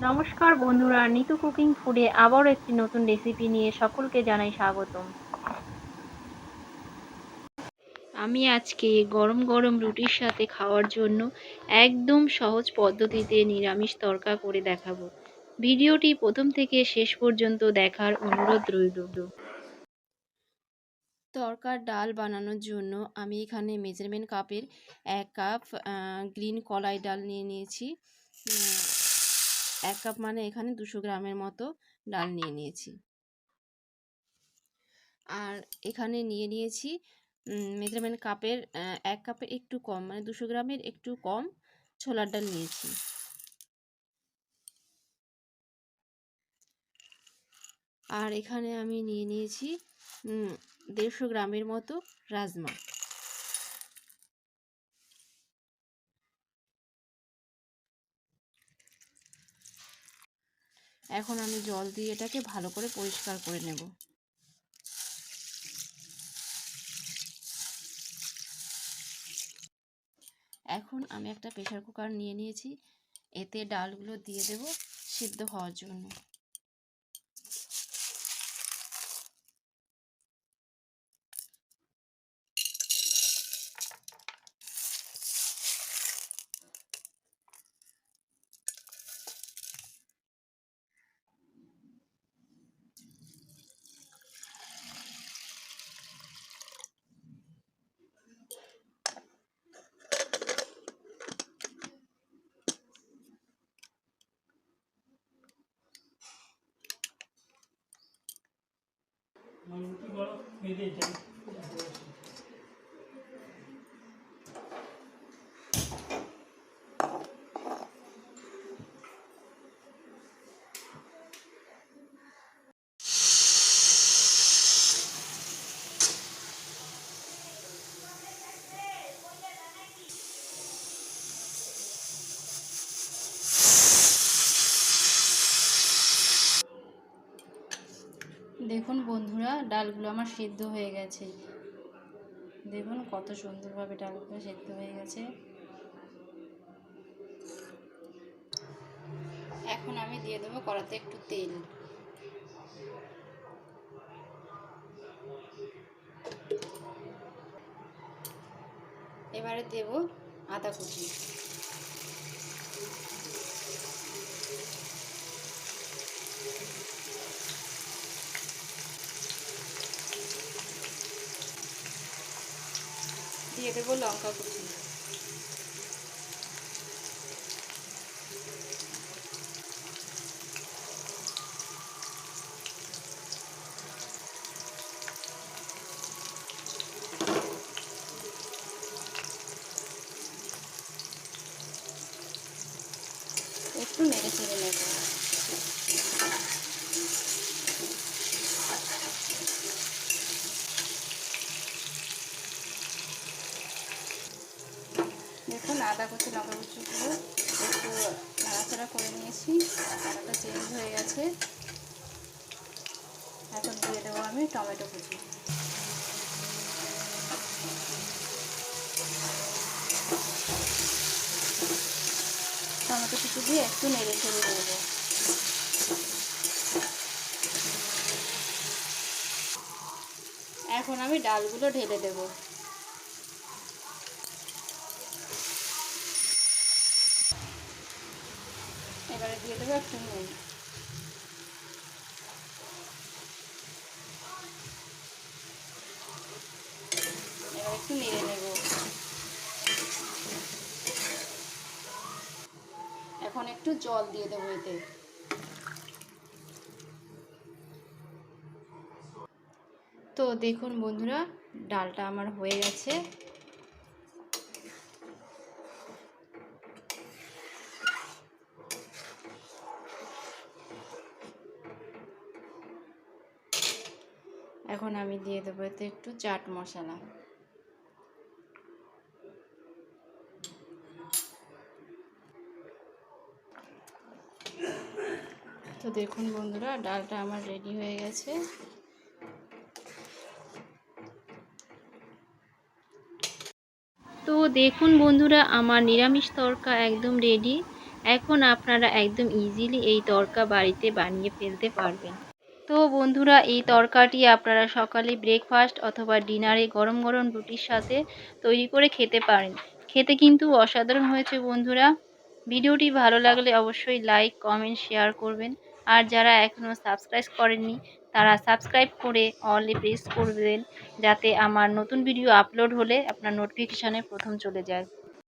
নমস্কার বন্ধুরা, নিতু কুকিং ফুডে আবারও একটি নতুন রেসিপি নিয়ে সকলকে জানাই স্বাগতম। আমি আজকে গরম গরম রুটির সাথে খাওয়ার জন্য একদম সহজ পদ্ধতিতে নিরামিষ তড়কা করে দেখাবো। ভিডিওটি প্রথম থেকে শেষ পর্যন্ত দেখার অনুরোধ রইল। তড়কার ডাল বানানোর জন্য আমি এখানে মেজারমেন্ট কাপের 1 কাপ গ্রিন কলাই ডাল নিয়ে নিয়েছি। 1 কাপ মানে এখানে 200 গ্রামের মতো ডাল নিয়ে নিয়েছি। আর এখানে নিয়ে নিয়েছি মেজারমেন্ট কাপের 1 কাপের একটু কম, মানে 200 গ্রামের একটু কম ছোলার ডাল নিয়েছি। আর এখানে আমি নিয়ে নিয়েছি 150 গ্রামের মতো রাজমা। এখন আমি জল দিয়ে এটাকে ভালো করে পরিষ্কার করে নেব। এখন আমি একটা প্রেসার কুকার নিয়ে নিয়েছি, এতে ডালগুলো দিয়ে দেব সিদ্ধ হওয়ার জন্য। দেখুন বন্ধুরা, ডালগুলো আমার সিদ্ধ হয়ে গেছে। দেখুন কত সুন্দরভাবে ডালগুলো সিদ্ধ হয়ে গেছে। এখন আমি দিয়ে দেবো কড়াতে একটু তেল। এবারে দেব আদা কুচি। দিয়ে দেবো লঙ্কা কুচি। একটু নেড়ে চেড়ে নেব। দেখুন আদা কুচি লঙ্কা কুচিগুলো একটু নাড়াচাড়া করে নিয়েছি, কালারটা চেঞ্জ হয়ে গেছে। এখন দিয়ে দেবো আমি টমেটো কুচি। টমেটো কুচি দিয়ে একটু নেড়ে চেড়ে দেবো। এখন আমি ডালগুলো ঢেলে দেবো। এবারে দিয়ে দেবো একটু নুন। এবার একটু নেড়ে নেব। এখন একটু জল দিয়ে দেবো এতে। তো দেখুন বন্ধুরা, ডালটা আমার হয়ে গেছে। এখন আমি দিয়ে দেবো এতে একটু চাট মশলা। তো দেখুন বন্ধুরা, ডালটা আমার রেডি হয়ে গেছে। তো দেখুন বন্ধুরা, আমার নিরামিষ তড়কা একদম রেডি। এখন আপনারা একদম ইজিলি এই তড়কা বাড়িতে বানিয়ে ফেলতে পারবেন। তো বন্ধুরা, এই তড়কাটি আপনারা সকালে ব্রেকফাস্ট অথবা ডিনারে গরম গরম রুটির সাথে তৈরি করে খেতে পারেন। খেতে কিন্তু অসাধারণ হয়েছে বন্ধুরা। ভিডিওটি ভালো লাগলে অবশ্যই লাইক, কমেন্ট, শেয়ার করবেন। আর যারা এখনও সাবস্ক্রাইব করেননি তারা সাবস্ক্রাইব করে অলে প্রেস করবেন, যাতে আমার নতুন ভিডিও আপলোড হলে আপনার নোটিফিকেশানে প্রথম চলে যায়।